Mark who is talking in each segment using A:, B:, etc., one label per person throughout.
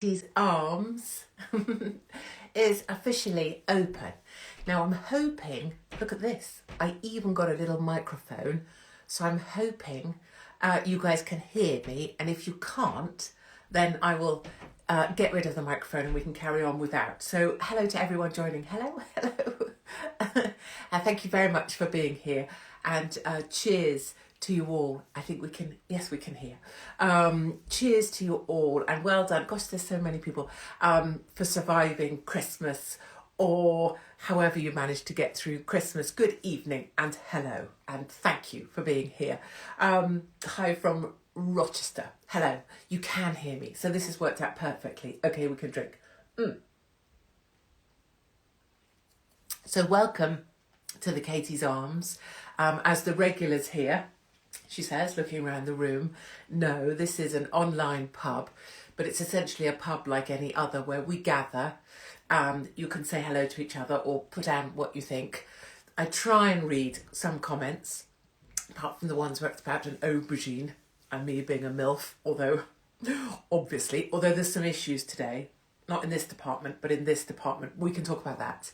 A: His arms is officially open. Now I'm hoping, look at this, I even got a little microphone, so I'm hoping you guys can hear me, and if you can't, then I will get rid of the microphone and we can carry on without. So hello to everyone joining. Hello, hello. And thank you very much for being here, and cheers to you all. I think we can, yes, we can hear. Cheers to you all, and well done. Gosh, there's so many people for surviving Christmas, or however you managed to get through Christmas. Good evening and hello, and thank you for being here. Hi from Rochester. Hello, you can hear me, so this has worked out perfectly. Okay, we can drink. So welcome to the Katie's Arms. As the regulars here, she says, looking around the room, no, this is an online pub, but it's essentially a pub like any other where we gather. You can say hello to each other or put down what you think. I try and read some comments, apart from the ones where it's about an aubergine and me being a MILF, although there's some issues today, not in this department, but in this department. We can talk about that.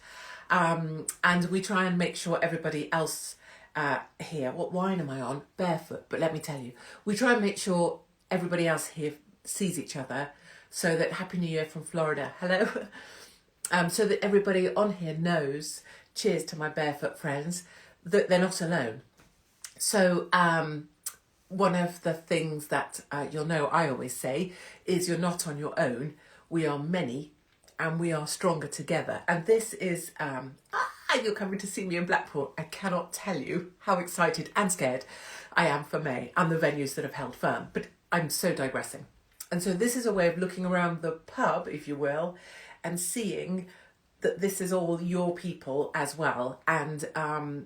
A: And we try and make sure everybody else here, what wine am I on? Barefoot, but let me tell you, we try and make sure everybody else here sees each other, so that Happy New Year from Florida, hello, so that everybody on here knows, cheers to my barefoot friends, that they're not alone. So one of the things that you'll know I always say is you're not on your own, we are many and we are stronger together. And this is, you're coming to see me in Blackpool. I cannot tell you how excited and scared I am for May and the venues that have held firm, but I'm so digressing. And so this is a way of looking around the pub, if you will, and seeing that this is all your people as well, and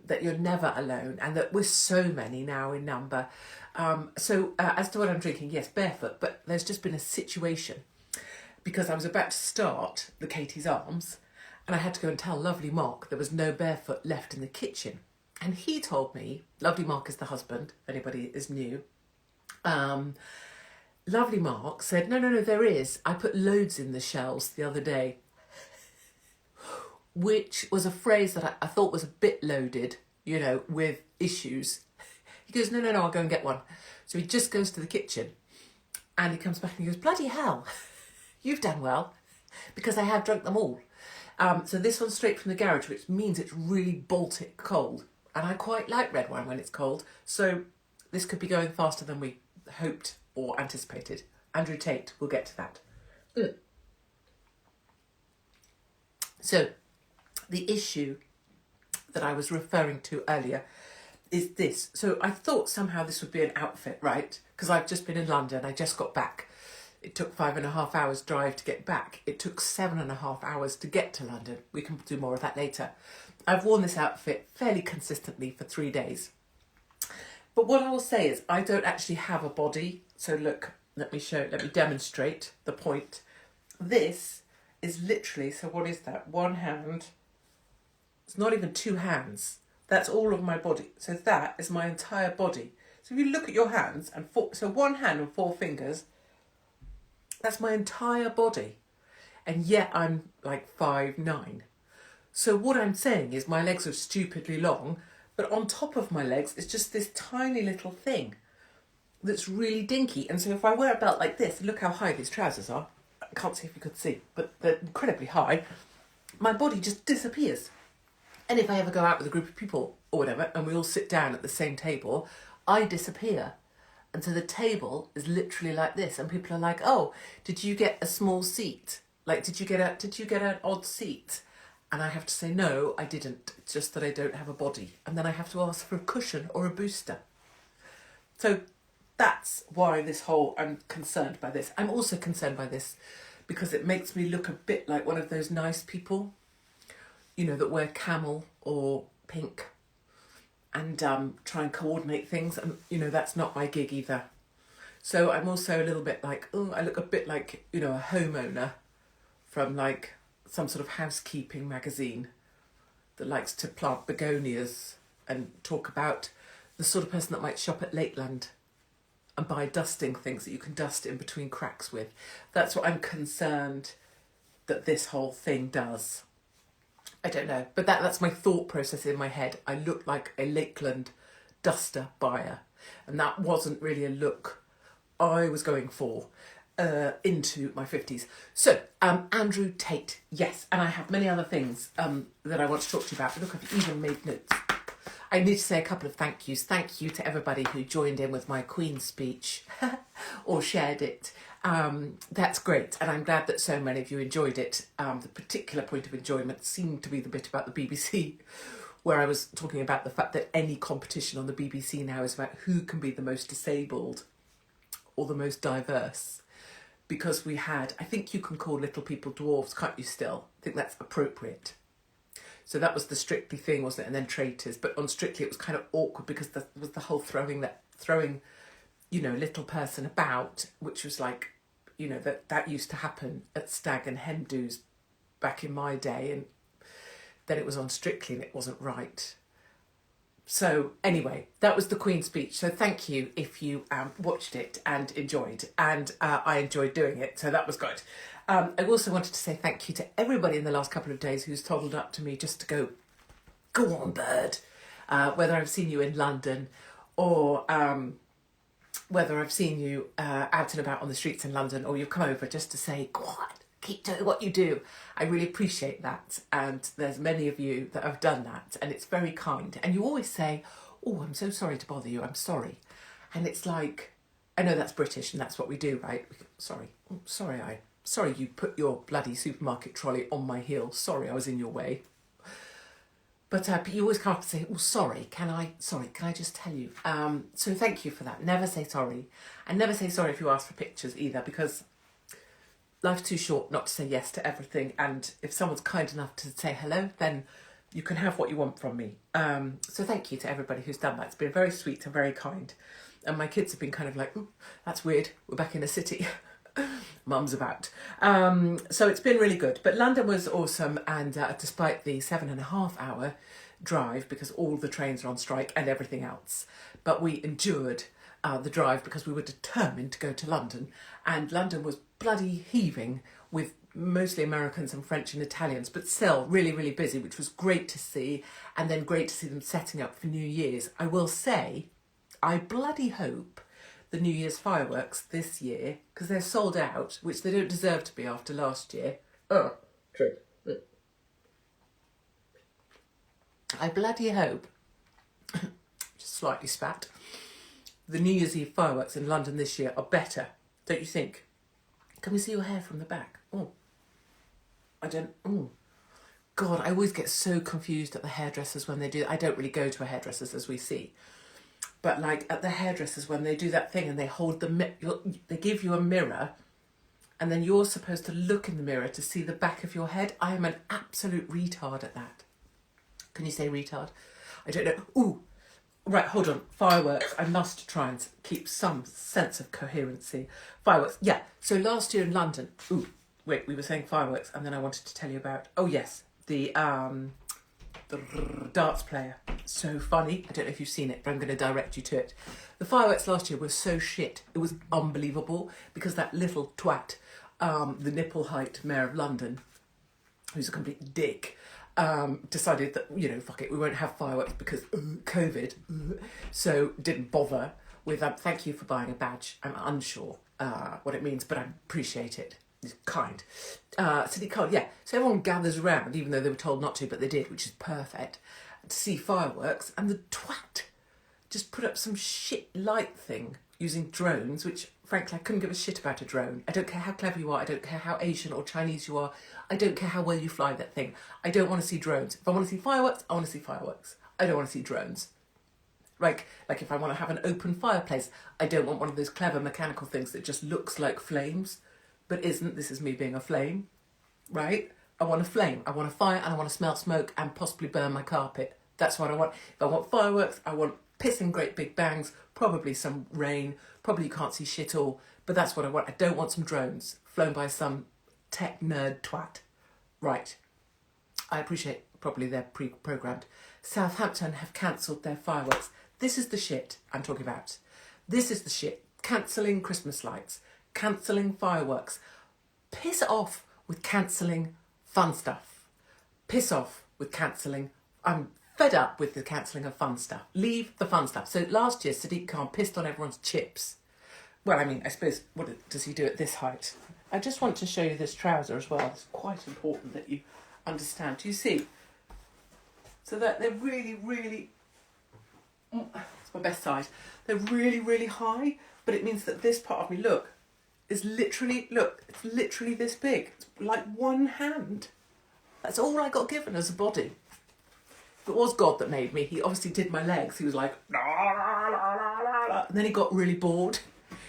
A: that you're never alone, and that we're so many now in number. As to what I'm drinking, yes, barefoot, but there's just been a situation because I was about to start the Katie's Arms and I had to go and tell lovely Mark there was no barefoot left in the kitchen. And he told me, lovely Mark is the husband, if anybody is new, lovely Mark said, no, there is. I put loads in the shelves the other day, which was a phrase that I thought was a bit loaded, with issues. He goes, no, I'll go and get one. So he just goes to the kitchen and he comes back and he goes, bloody hell, you've done well, because I have drunk them all. So this one's straight from the garage, which means it's really Baltic cold. And I quite like red wine when it's cold. So this could be going faster than we hoped or anticipated. Andrew Tate, we'll get to that. So the issue that I was referring to earlier is this. So I thought somehow this would be an outfit, right? Because I've just been in London. I just got back. It took 5.5 hours drive to get back. It took 7.5 hours to get to London. We can do more of that later. I've worn this outfit fairly consistently for 3 days. But what I will say is I don't actually have a body. So look, let me demonstrate the point. This is literally, so what is that? One hand. It's not even two hands. That's all of my body. So that is my entire body. So if you look at your hands, so one hand and 4 fingers, that's my entire body. And yet I'm like 5'9". So what I'm saying is my legs are stupidly long, but on top of my legs is just this tiny little thing that's really dinky. And so if I wear a belt like this, look how high these trousers are. I can't see if you could see, but they're incredibly high. My body just disappears. And if I ever go out with a group of people or whatever, and we all sit down at the same table, I disappear. And so the table is literally like this, and people are like, "Oh, did you get a small seat? Like, did you get an odd seat?" And I have to say, "No, I didn't. It's just that I don't have a body." And then I have to ask for a cushion or a booster. So that's why I'm concerned by this. I'm also concerned by this because it makes me look a bit like one of those nice people, that wear camel or pink and try and coordinate things. And, that's not my gig either. So I'm also a little bit like, I look a bit like, a homeowner from like some sort of housekeeping magazine that likes to plant begonias and talk about the sort of person that might shop at Lakeland and buy dusting things that you can dust in between cracks with. That's what I'm concerned that this whole thing does. I don't know, but that's my thought process in my head. I look like a Lakeland duster buyer, and that wasn't really a look I was going for into my 50s. So, Andrew Tate, yes, and I have many other things that I want to talk to you about. Look, I've even made notes. I need to say a couple of thank yous. Thank you to everybody who joined in with my Queen's speech or shared it. That's great, and I'm glad that so many of you enjoyed it. The particular point of enjoyment seemed to be the bit about the BBC, where I was talking about the fact that any competition on the BBC now is about who can be the most disabled or the most diverse. Because we had, I think you can call little people dwarves, can't you still? I think that's appropriate. So that was the Strictly thing, wasn't it? And then Traitors. But on Strictly, it was kind of awkward because there was the whole throwing, you know, little person about, which was like, you know, that used to happen at stag and hen do's back in my day. And then it was on Strictly and it wasn't right. So anyway, that was the Queen's speech. So thank you if you watched it and enjoyed. And I enjoyed doing it. So that was good. I also wanted to say thank you to everybody in the last couple of days who's toddled up to me just to go on, bird. Whether I've seen you in London or whether I've seen you out and about on the streets in London, or you've come over just to say, go on, keep doing what you do. I really appreciate that. And there's many of you that have done that, and it's very kind. And you always say, oh, I'm so sorry to bother you. I'm sorry. And it's like, I know that's British and that's what we do, right? Sorry you put your bloody supermarket trolley on my heel. Sorry, I was in your way. But you always come up and say, oh, sorry, can I just tell you? So thank you for that. Never say sorry. And never say sorry if you ask for pictures either, because life's too short not to say yes to everything. And if someone's kind enough to say hello, then you can have what you want from me. So thank you to everybody who's done that. It's been very sweet and very kind. And my kids have been kind of like, oh, that's weird. We're back in a city. Mum's about. So it's been really good. But London was awesome. And despite the 7.5 hour drive, because all the trains are on strike and everything else, but we endured the drive because we were determined to go to London. And London was bloody heaving with mostly Americans and French and Italians, but still really, really busy, which was great to see. And then great to see them setting up for New Year's. I will say, I bloody hope the New Year's fireworks this year, because they're sold out, which they don't deserve to be after last year. Oh, true. I bloody hope, just slightly spat, the New Year's Eve fireworks in London this year are better, don't you think? Can we see your hair from the back? Oh, God, I always get so confused at the hairdressers when they do that. I don't really go to a hairdresser's, as we see. But like at the hairdressers, when they do that thing and they hold they give you a mirror, and then you're supposed to look in the mirror to see the back of your head. I am an absolute retard at that. Can you say retard? I don't know. Ooh, right, hold on. Fireworks. I must try and keep some sense of coherency. Fireworks. Yeah. So last year in London. Ooh, wait. We were saying fireworks, and then I wanted to tell you about. Oh yes, the darts player. So funny. I don't know if you've seen it, but I'm going to direct you to it. The fireworks last year were so shit. It was unbelievable because that little twat, the nipple height mayor of London, who's a complete dick, decided that, you know, fuck it, we won't have fireworks because COVID. So didn't bother with thank you for buying a badge. I'm unsure what it means, but I appreciate it. It's kind. City Card, yeah. So everyone gathers around, even though they were told not to, but they did, which is perfect, to see fireworks. And the twat just put up some shit light thing using drones, which, frankly, I couldn't give a shit about a drone. I don't care how clever you are. I don't care how Asian or Chinese you are. I don't care how well you fly that thing. I don't want to see drones. If I want to see fireworks, I want to see fireworks. I don't want to see drones. Like if I want to have an open fireplace, I don't want one of those clever mechanical things that just looks like flames, but isn't. This is me being a flame, right? I want a flame, I want a fire, and I want to smell smoke and possibly burn my carpet. That's what I want. If I want fireworks, I want pissing great big bangs, probably some rain, probably you can't see shit all, but that's what I want. I don't want some drones flown by some tech nerd twat. Right. I appreciate probably they're pre-programmed. Southampton have cancelled their fireworks. This is the shit I'm talking about. This is the shit. cancelling Christmas lights, cancelling fireworks. Piss off with cancelling fun stuff. Piss off with cancelling. I'm fed up with the cancelling of fun stuff. Leave the fun stuff. So last year, Sadiq Khan pissed on everyone's chips. Well, I mean, I suppose, what does he do at this height? I just want to show you this trouser as well. It's quite important that you understand. Do you see? So that they're really, really... It's my best side. They're really, really high, but it means that this part of me, look, is literally, look, it's literally this big. It's like one hand. That's all I got given as a body. If it was God that made me, he obviously did my legs. He was like, la, la, la, la, la, la. And then he got really bored.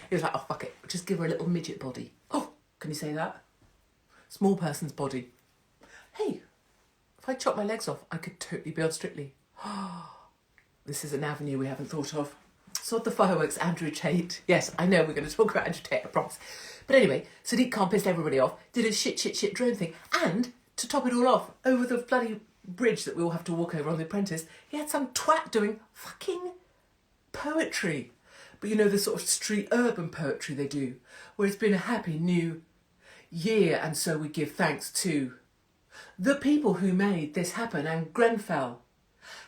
A: He was like, oh, fuck it, just give her a little midget body. Oh, can you say that? Small person's body. Hey, if I chop my legs off, I could totally be on Strictly. This is an avenue we haven't thought of. Sod the fireworks, Andrew Tate. Yes, I know we're going to talk about Andrew Tate, I promise. But anyway, Sadiq Khan pissed everybody off, did a shit drone thing, and to top it all off, over the bloody bridge that we all have to walk over on The Apprentice, he had some twat doing fucking poetry. But you know, the sort of street urban poetry they do, where it's been a happy new year, and so we give thanks to the people who made this happen, and Grenfell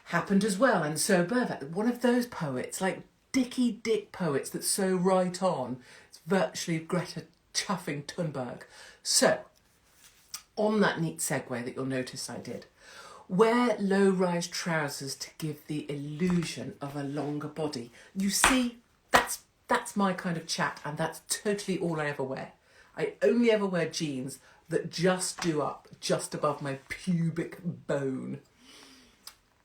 A: happened as well, and so Burvac, one of those poets, like Dicky Dick poets that's so right on. It's virtually Greta chuffing Thunberg. So, on that neat segue that you'll notice I did, wear low-rise trousers to give the illusion of a longer body. You see, that's my kind of chat, and that's totally all I ever wear. I only ever wear jeans that just do up just above my pubic bone.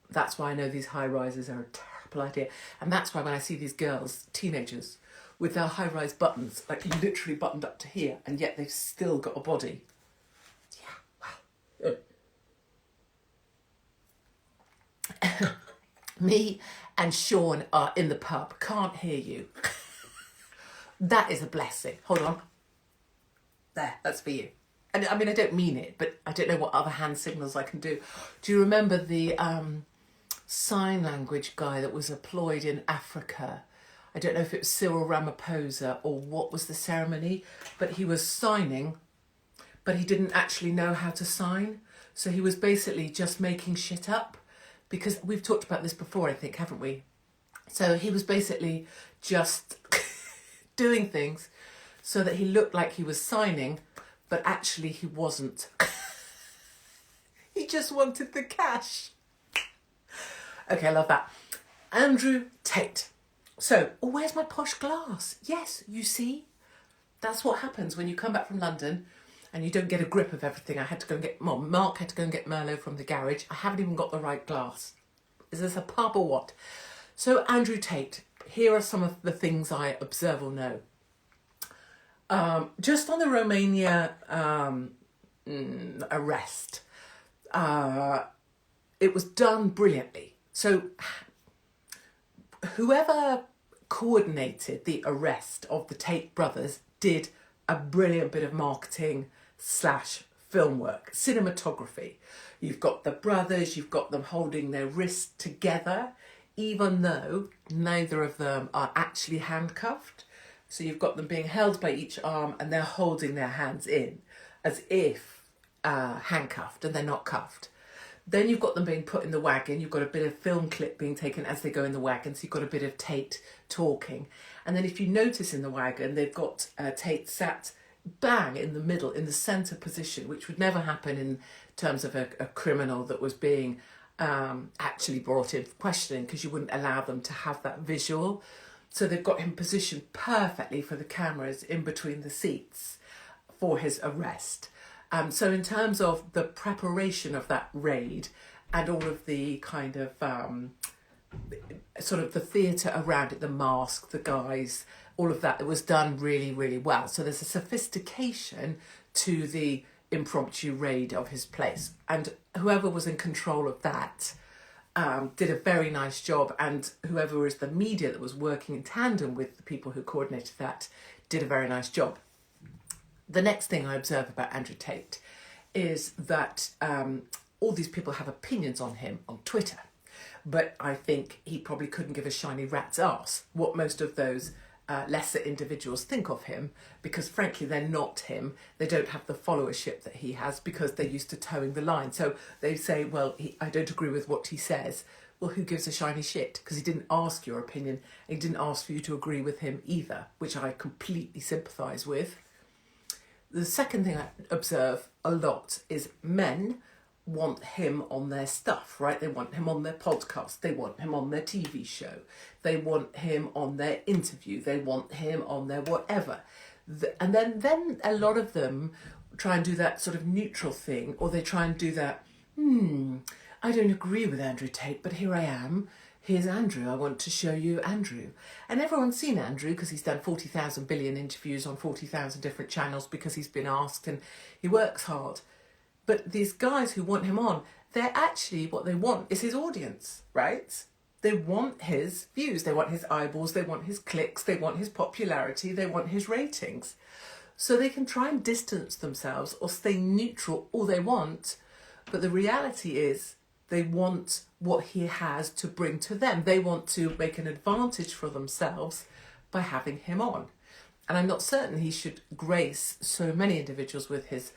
A: That's why I know these high rises are a terrible idea. And that's why when I see these girls, teenagers, with their high rise buttons, like literally buttoned up to here, and yet they've still got a body. Yeah, well. Me and Sean are in the pub. Can't hear you. That is a blessing. Hold on. There, that's for you. And I mean, I don't mean it, but I don't know what other hand signals I can do. Do you remember the sign language guy that was employed in Africa? I don't know if it was Cyril Ramaphosa or what was the ceremony, but he was signing, but he didn't actually know how to sign. So he was basically just making shit up, because we've talked about this before, I think, haven't we? So he was basically just doing things so that he looked like he was signing, but actually he wasn't. He just wanted the cash. Okay, I love that. Andrew Tate. So, oh, where's my posh glass? Yes, you see? That's what happens when you come back from London and you don't get a grip of everything. I had to go and get, well, Mark had to go and get Merlot from the garage. I haven't even got the right glass. Is this a pub or what? So, Andrew Tate, here are some of the things I observe or know. Just on the Romania arrest, it was done brilliantly. So whoever coordinated the arrest of the Tate brothers did a brilliant bit of marketing / film work, cinematography. You've got the brothers, you've got them holding their wrists together, even though neither of them are actually handcuffed. So you've got them being held by each arm and they're holding their hands in as if handcuffed, and they're not cuffed. Then you've got them being put in the wagon. You've got a bit of film clip being taken as they go in the wagon. So you've got a bit of Tate talking. And then if you notice in the wagon, they've got Tate sat bang in the middle, in the centre position, which would never happen in terms of a criminal that was being actually brought in for questioning, because you wouldn't allow them to have that visual. So they've got him positioned perfectly for the cameras in between the seats for his arrest. So in terms of the preparation of that raid and all of the kind of sort of the theatre around it, the mask, the guys, all of that, it was done really, really well. So there's a sophistication to the impromptu raid of his place. And whoever was in control of that did a very nice job. And whoever was the media that was working in tandem with the people who coordinated that did a very nice job. The next thing I observe about Andrew Tate is that all these people have opinions on him on Twitter, but I think he probably couldn't give a shiny rat's arse what most of those lesser individuals think of him, because frankly they're not him. They don't have the followership that he has because they're used to towing the line. So they say, well, I don't agree with what he says. Well, who gives a shiny shit? Because he didn't ask your opinion. He didn't ask for you to agree with him either, which I completely sympathise with. The second thing I observe a lot is men want him on their stuff, right? They want him on their podcast. They want him on their TV show. They want him on their interview. They want him on their whatever. And then a lot of them try and do that sort of neutral thing, or they try and do that, I don't agree with Andrew Tate, but here I am. Here's Andrew. I want to show you Andrew. And everyone's seen Andrew because he's done 40,000 billion interviews on 40,000 different channels because he's been asked, and he works hard. But these guys who want him on, they're actually, what they want is his audience, right? They want his views. They want his eyeballs. They want his clicks. They want his popularity. They want his ratings. So they can try and distance themselves or stay neutral all they want. But the reality is they want what he has to bring to them. They want to make an advantage for themselves by having him on. And I'm not certain he should grace so many individuals with his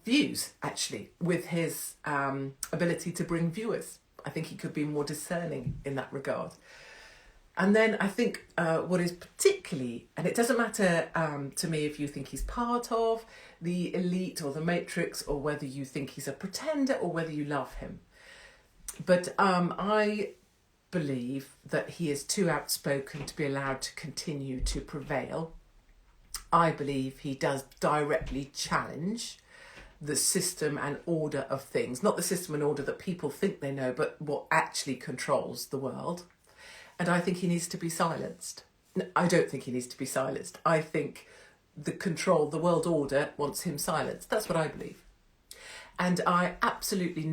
A: views, actually, with his ability to bring viewers. I think he could be more discerning in that regard. And then I think what is particularly, and it doesn't matter to me if you think he's part of the elite or the matrix, or whether you think he's a pretender, or whether you love him. But I believe that he is too outspoken to be allowed to continue to prevail. I believe he does directly challenge the system and order of things. Not the system and order that people think they know, but what actually controls the world. And I think he needs to be silenced. No, I don't think he needs to be silenced. I think the world order wants him silenced. That's what I believe. And I absolutely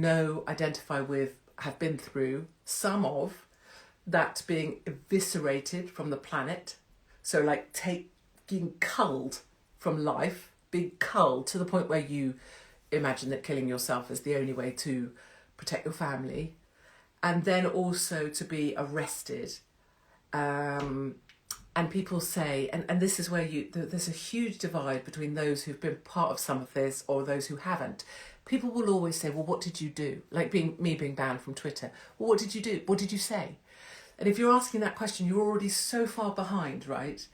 A: identify with, have been through some of that being eviscerated from the planet. So like being culled from life, being culled to the point where you imagine that killing yourself is the only way to protect your family. And then also to be arrested. And people say, and this is where there's a huge divide between those who've been part of some of this or those who haven't. People will always say, well, what did you do? Like me being banned from Twitter. Well, what did you do? What did you say? And if you're asking that question, you're already so far behind, right?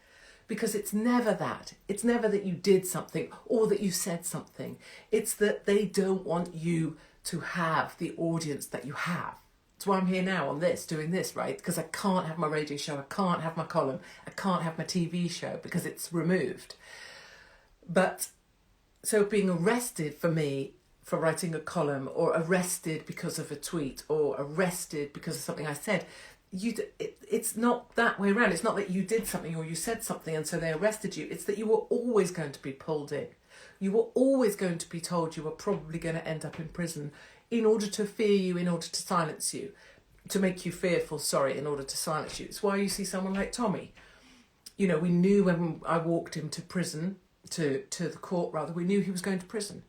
A: Because it's never that. It's never that you did something or that you said something. It's that they don't want you to have the audience that you have. That's why I'm here now on this, doing this, right? Because I can't have my radio show, I can't have my column, I can't have my TV show because it's removed. But so being arrested for me for writing a column, or arrested because of a tweet, or arrested because of something I said, it's not that way around. It's not that you did something or you said something and so they arrested you. It's that you were always going to be pulled in. You were always going to be told you were probably going to end up in prison in order to fear you, in order to silence you, to make you fearful, in order to silence you. It's why you see someone like Tommy. You know, we knew when I walked him to prison, to the court rather, we knew he was going to prison.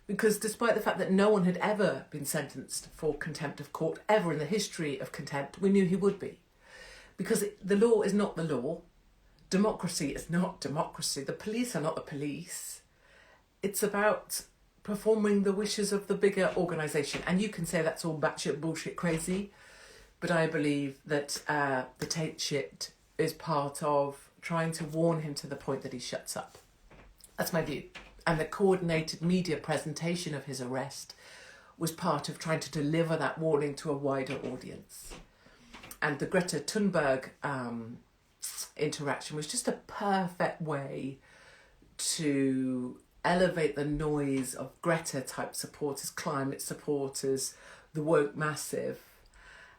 A: Because despite the fact that no one had ever been sentenced for contempt of court, ever in the history of contempt, we knew he would be. Because the law is not the law. Democracy is not democracy. The police are not the police. It's about performing the wishes of the bigger organisation. And you can say that's all batshit bullshit crazy, but I believe that the Tate shit is part of trying to warn him to the point that he shuts up. That's my view. And the coordinated media presentation of his arrest was part of trying to deliver that warning to a wider audience. And the Greta Thunberg interaction was just a perfect way to elevate the noise of Greta-type supporters, climate supporters, the woke massive,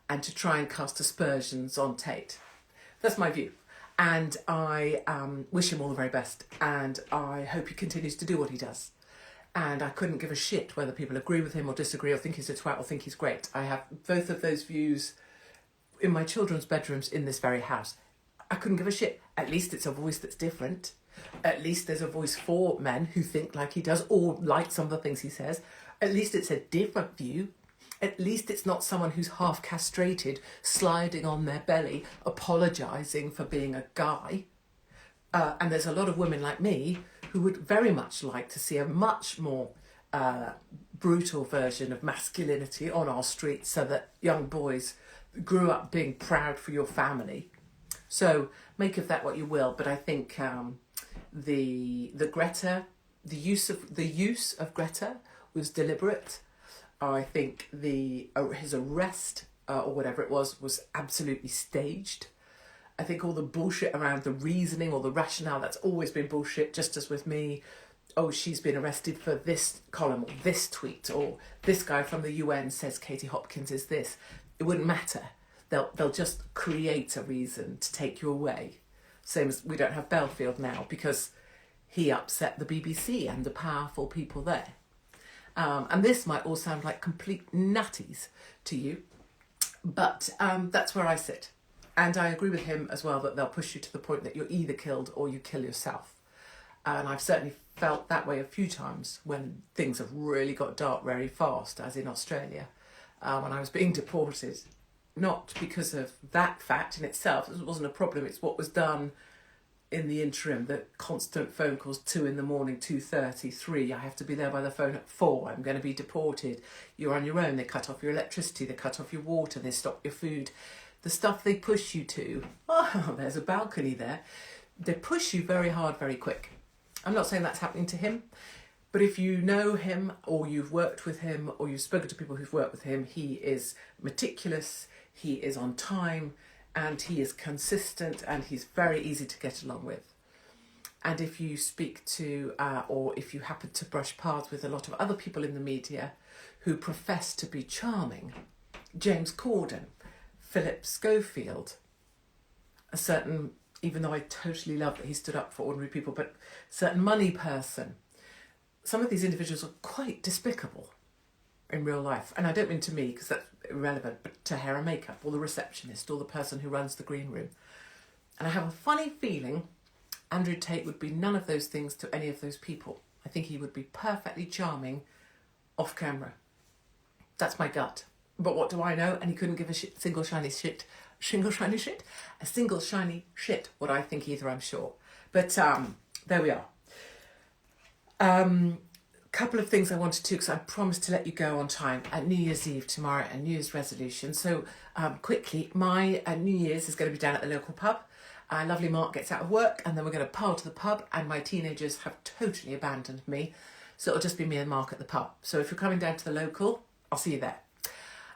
A: and to try and cast aspersions on Tate. That's my view. And I wish him all the very best. And I hope he continues to do what he does. And I couldn't give a shit whether people agree with him or disagree or think he's a twat or think he's great. I have both of those views in my children's bedrooms in this very house. I couldn't give a shit. At least it's a voice that's different. At least there's a voice for men who think like he does or like some of the things he says. At least it's a different view. At least it's not someone who's half castrated, sliding on their belly, apologising for being a guy. And there's a lot of women like me who would very much like to see a much more brutal version of masculinity on our streets, so that young boys grew up being proud for your family. So make of that what you will. But I think the use of Greta was deliberate. I think his arrest or whatever it was absolutely staged. I think all the bullshit around the reasoning or the rationale, that's always been bullshit, just as with me. Oh, she's been arrested for this column or this tweet, or this guy from the UN says Katie Hopkins is this. It wouldn't matter. They'll just create a reason to take you away. Same as we don't have Belfield now because he upset the BBC and the powerful people there. And this might all sound like complete nutties to you, but that's where I sit. And I agree with him as well that they'll push you to the point that you're either killed or you kill yourself. And I've certainly felt that way a few times when things have really got dark very fast, as in Australia, when I was being deported. Not because of that fact in itself, it wasn't a problem, it's what was done in the interim, the constant phone calls, 2 in the morning, 2:30, 3, I have to be there by the phone at 4, I'm going to be deported, you're on your own, they cut off your electricity, they cut off your water, they stop your food. The stuff they push you to, oh, there's a balcony there, they push you very hard, very quick. I'm not saying that's happening to him, but if you know him or you've worked with him or you've spoken to people who've worked with him, he is meticulous, he is on time, and he is consistent, and he's very easy to get along with. And if you speak to, or if you happen to brush paths with a lot of other people in the media who profess to be charming, James Corden, Philip Schofield, a certain, even though I totally love that he stood up for ordinary people, but certain money person, some of these individuals are quite despicable in real life. And I don't mean to me, because that's irrelevant, but to hair and makeup, or the receptionist, or the person who runs the green room. And I have a funny feeling Andrew Tate would be none of those things to any of those people. I think he would be perfectly charming off camera. That's my gut. But what do I know? And he couldn't give a single shiny shit what I think either, I'm sure. But there we are. Couple of things I wanted to, because I promised to let you go on time at New Year's Eve tomorrow, and New Year's resolution. So quickly, my New Year's is going to be down at the local pub. Lovely Mark gets out of work, and then we're going to pile to the pub, and my teenagers have totally abandoned me. So it'll just be me and Mark at the pub. So if you're coming down to the local, I'll see you there.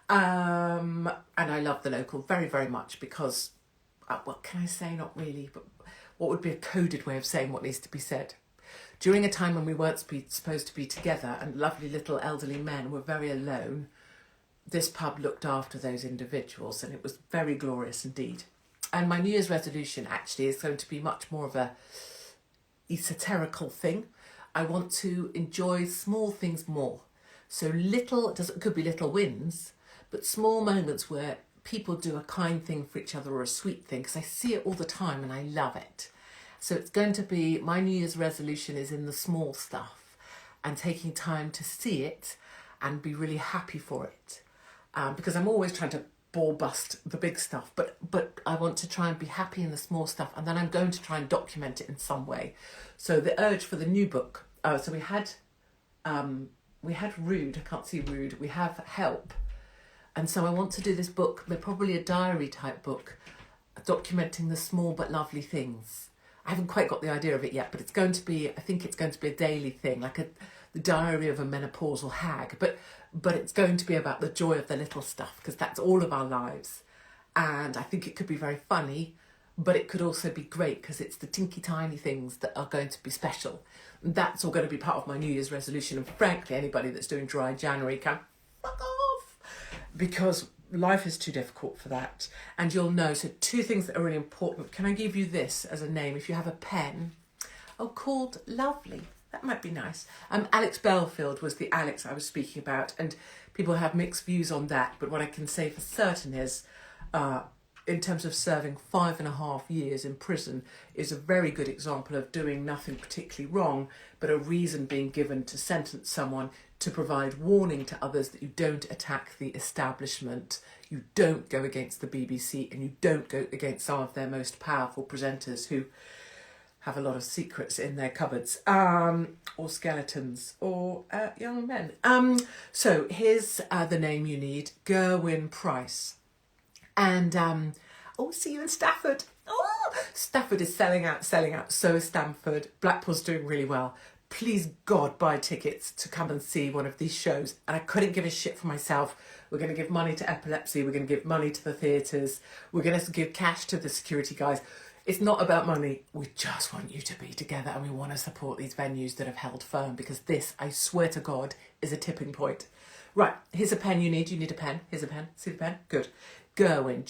A: And I love the local very, very much because, what can I say? Not really, but what would be a coded way of saying what needs to be said? During a time when we weren't supposed to be together and lovely little elderly men were very alone, this pub looked after those individuals, and it was very glorious indeed. And my New Year's resolution actually is going to be much more of a esoterical thing. I want to enjoy small things more. So it could be little wins, but small moments where people do a kind thing for each other or a sweet thing, because I see it all the time and I love it. So it's going to be, my New Year's resolution is in the small stuff and taking time to see it and be really happy for it. Because I'm always trying to ball bust the big stuff, but I want to try and be happy in the small stuff, and then I'm going to try and document it in some way. So the urge for the new book, so we had Rude, I can't see Rude, we have Help. And so I want to do this book, probably a diary type book, documenting the small but lovely things. I haven't quite got the idea of it yet, but I think it's going to be a daily thing, like the diary of a menopausal hag. But it's going to be about the joy of the little stuff, because that's all of our lives. And I think it could be very funny, but it could also be great because it's the tinky tiny things that are going to be special. And that's all going to be part of my New Year's resolution. And frankly, anybody that's doing dry January can fuck off, because life is too difficult for that. And you'll know, so 2 things that are really important. Can I give you this as a name? If you have a pen, called Lovely. That might be nice. Alex Belfield was the Alex I was speaking about, and people have mixed views on that. But what I can say for certain is in terms of serving 5.5 years in prison, is a very good example of doing nothing particularly wrong, but a reason being given to sentence someone to provide warning to others that you don't attack the establishment, you don't go against the BBC, and you don't go against some of their most powerful presenters who have a lot of secrets in their cupboards, or skeletons, or young men. So here's the name you need, Gerwyn Price. And, see you in Stafford. Oh, Stafford is selling out. So is Stamford. Blackpool's doing really well. Please, God, buy tickets to come and see one of these shows. And I couldn't give a shit for myself. We're going to give money to epilepsy. We're going to give money to the theatres. We're going to give cash to the security guys. It's not about money. We just want you to be together, and we want to support these venues that have held firm, because this, I swear to God, is a tipping point. Right, here's a pen you need. You need a pen. Here's a pen. See the pen? Good. Gerwyn,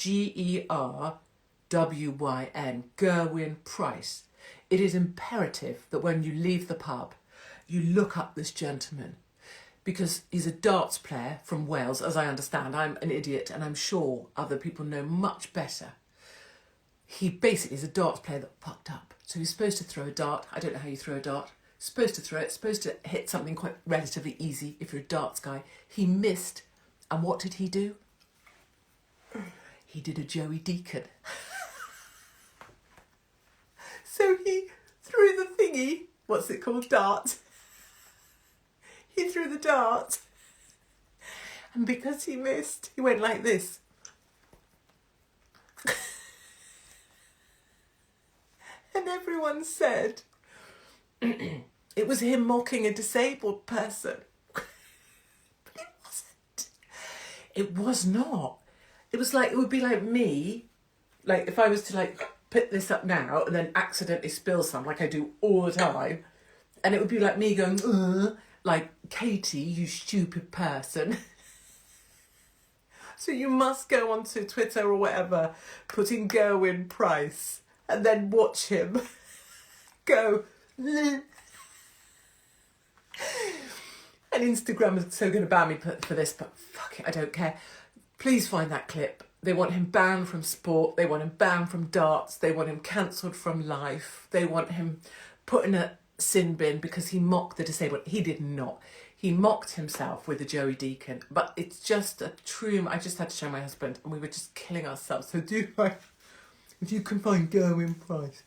A: Gerwyn, Gerwyn Price. It is imperative that when you leave the pub, you look up this gentleman, because he's a darts player from Wales, as I understand. I'm an idiot, and I'm sure other people know much better. He basically is a darts player that fucked up. So he's supposed to throw a dart. I don't know how you throw a dart. Supposed to throw it, supposed to hit something quite relatively easy if you're a darts guy. He missed, and what did he do? He did a Joey Deacon. So he threw the thingy, what's it called, dart. He threw the dart, and because he missed, he went like this. And everyone said it was him mocking a disabled person. But it wasn't. It was not. It was like, it would be like me, like if I was to like pick this up now and then accidentally spill some, like I do all the time, and it would be like me going, like, Katie, you stupid person. So you must go onto Twitter or whatever, put in Gerwyn Price, and then watch him go. And Instagram is so going to ban me for this, but fuck it, I don't care. Please find that clip. They want him banned from sport. They want him banned from darts. They want him cancelled from life. They want him put in a sin bin because he mocked the disabled. He did not. He mocked himself with the Joey Deacon. But it's just a true... I just had to show my husband, and we were just killing ourselves. So if you can find Gerwyn Price,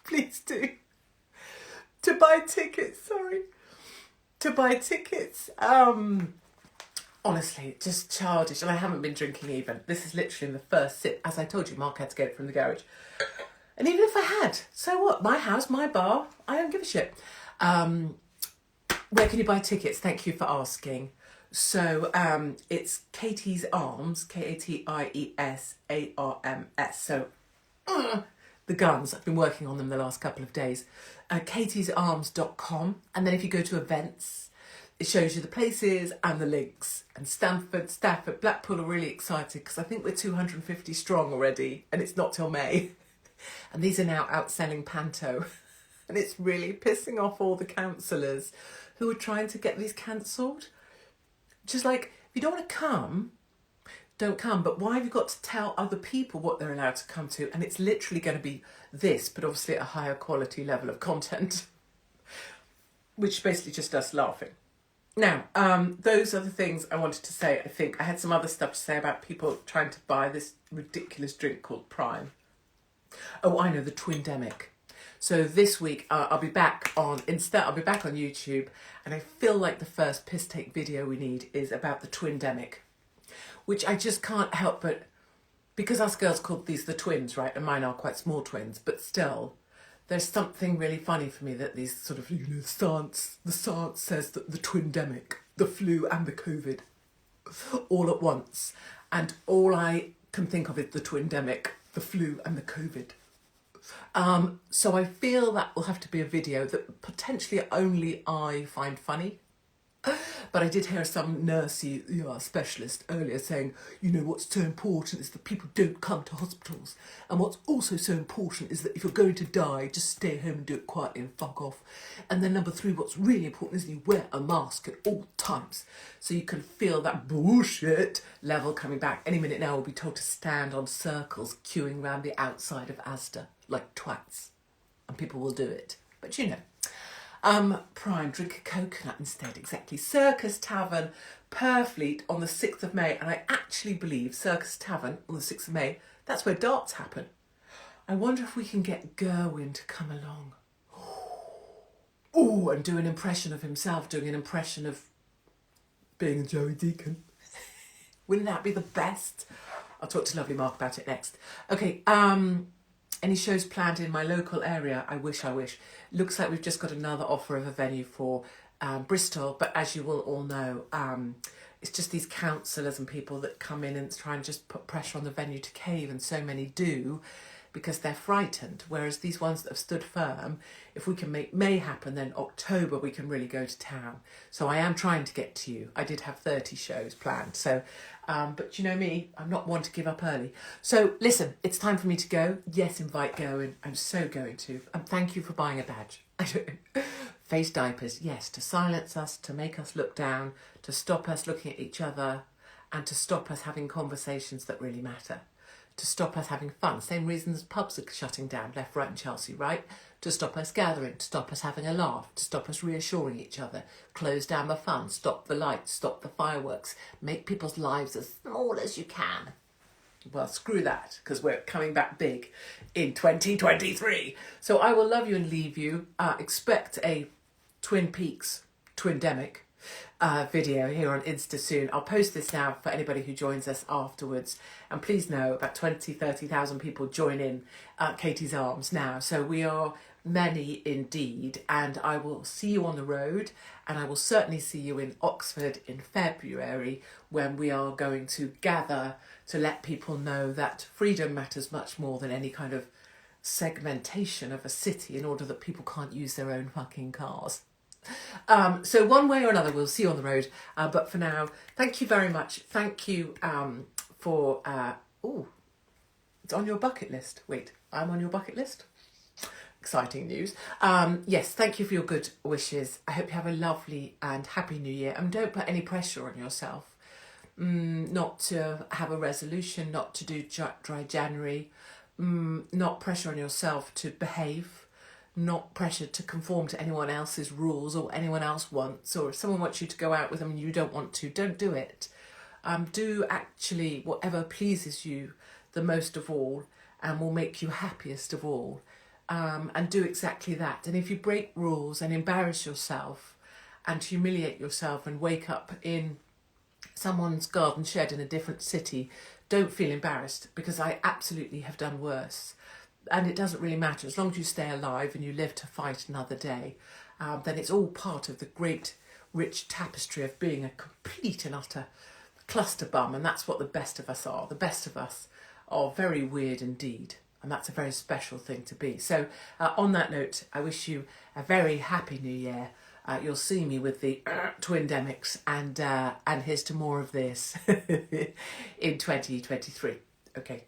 A: please do. To buy tickets. Honestly, just childish. And I haven't been drinking even. This is literally in the first sip. As I told you, Mark had to get it from the garage. And even if I had, so what? My house, my bar, I don't give a shit. Where can you buy tickets? Thank you for asking. So it's Katie's Arms, Katiesarms. So the guns, I've been working on them the last couple of days. Katiesarms.com. And then if you go to events, it shows you the places and the links. And Stamford, Stafford, Blackpool are really excited because I think we're 250 strong already, and it's not till May. And these are now outselling Panto. And it's really pissing off all the councillors who are trying to get these cancelled. Just like, if you don't want to come, don't come. But why have you got to tell other people what they're allowed to come to? And it's literally going to be this, but obviously at a higher quality level of content, which basically just us laughing. Now, those are the things I wanted to say. I think I had some other stuff to say about people trying to buy this ridiculous drink called Prime. Oh, I know, the Twindemic. So this week I'll be back on YouTube, and I feel like the first piss take video we need is about the Twindemic, which I just can't help but, because us girls called these the twins, right? And mine are quite small twins, but still, there's something really funny for me that these sort of, the science says that the Twindemic, the flu and the COVID, all at once, and all I can think of is the Twindemic, the flu and the COVID. So I feel that will have to be a video that potentially only I find funny. But I did hear some nursey specialist earlier saying, what's so important is that people don't come to hospitals. And what's also so important is that if you're going to die, just stay home and do it quietly and fuck off. And then number 3, what's really important is you wear a mask at all times. So you can feel that bullshit level coming back. Any minute now we'll be told to stand on circles queuing around the outside of Asda like twats. And people will do it. But Prime, drink a coconut instead, exactly. Circus Tavern, Purfleet on the 6th of May. And I actually believe Circus Tavern on the 6th of May, that's where darts happen. I wonder if we can get Gerwin to come along. Oh, and do an impression of himself, doing an impression of being Joey Deacon. Wouldn't that be the best? I'll talk to lovely Mark about it next. Okay, any shows planned in my local area? I wish. Looks like we've just got another offer of a venue for Bristol, but as you will all know, it's just these councillors and people that come in and try and just put pressure on the venue to cave, and so many do because they're frightened. Whereas these ones that have stood firm, if we can make May happen, then October we can really go to town. So I am trying to get to you. I did have 30 shows planned. So, but you know me, I'm not one to give up early. So listen, it's time for me to go. Yes, invite Gerwin. I'm so going to. And thank you for buying a badge. Face diapers, yes, to silence us, to make us look down, to stop us looking at each other, and to stop us having conversations that really matter. To stop us having fun. Same reasons pubs are shutting down, left, right and Chelsea, right? To stop us gathering, to stop us having a laugh, to stop us reassuring each other, close down the fun, stop the lights, stop the fireworks, make people's lives as small as you can. Well, screw that, because we're coming back big in 2023. So I will love you and leave you. Expect a Twin Peaks, Twindemic video here on Insta soon. I'll post this now for anybody who joins us afterwards. And please know about 30,000 people join in Katie's Arms now. So we are many indeed. And I will see you on the road. And I will certainly see you in Oxford in February when we are going to gather to let people know that freedom matters much more than any kind of segmentation of a city in order that people can't use their own fucking cars. So one way or another, we'll see you on the road. But for now, thank you very much. Thank you for... it's on your bucket list. Wait, I'm on your bucket list? Exciting news. Yes, thank you for your good wishes. I hope you have a lovely and happy new year. And don't put any pressure on yourself. Not to have a resolution, not to do dry January. Not pressure on yourself to behave. Not pressure to conform to anyone else's rules or anyone else wants, or if someone wants you to go out with them and you don't want to, don't do it. Do actually whatever pleases you the most of all and will make you happiest of all, and do exactly that. And if you break rules and embarrass yourself and humiliate yourself and wake up in someone's garden shed in a different city, don't feel embarrassed, because I absolutely have done worse. And it doesn't really matter, as long as you stay alive and you live to fight another day, then it's all part of the great rich tapestry of being a complete and utter cluster bum. And that's what the best of us are. The best of us are very weird indeed, and that's a very special thing to be. So on that note, I wish you a very happy new year. You'll see me with the Twindemics, and here's to more of this in 2023. Okay.